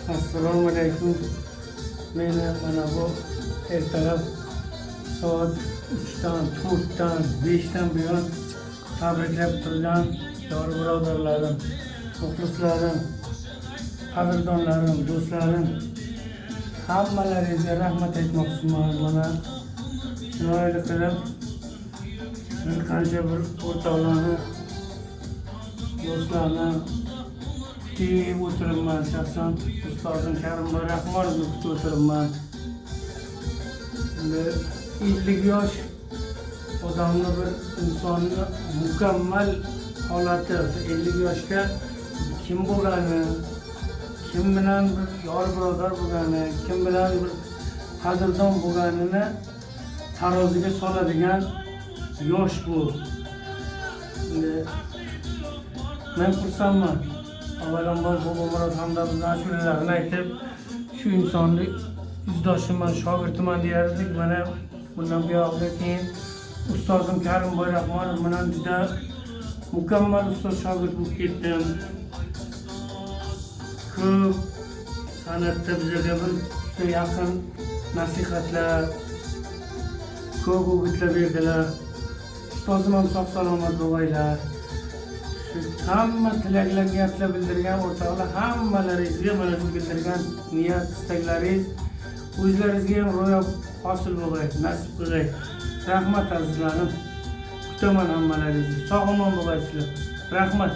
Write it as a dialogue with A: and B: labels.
A: Assalomu alaykum. Meni mana bu ertalab soat 3dan, 4dan, 5dan buyon tabriklab turgan yor birodarlarim, muxlislarim, qadrdonlarim, do'stlarim, hammalaringizga rahmat aytmoqchiman. Mana chiroyli qilib bir qancha bir o'rtoqlarni, do'stlarni kutib o'tiribman. Shaxsan ustozim Karimboy Rahmonovni kutib o'tiribman. 50 yosh odamni, bir insonni mukammal holati, 50 yoshga kim bo'lgani, kim bilan bir yor birodar bo'lgani, kim bilan bir qadrdon bo'lganini taroziga soladigan yosh bu. Men xursandman. Avvalambor Bobomurod Hamdamning ashulalarini aytib, shu insonni izdoshiman, shogirdiman deyardik. Mana bundan buyog'iga keyin ustozim Karimboy Rahmonov bilan juda mukammal ustoz shogird bo'lib ketdim. Ko'p san'atda bizga bir juda yaqin nasihatlar, ko'p o'gitlar berdilar. Ustozim ham sog' salomat bo'linglar. Hamma tilaklar, niyatlar bildirgan o'rtoqlar, hammalaringizga mana shu bildirgan niyat, istaklaringiz o'zlaringizga ham ro'yob hosil bo'lay, nasib qilay. Rahmat azizlarim. Kutaman hammalaringizni. Sog' omon bo'laysizlar. Rahmat.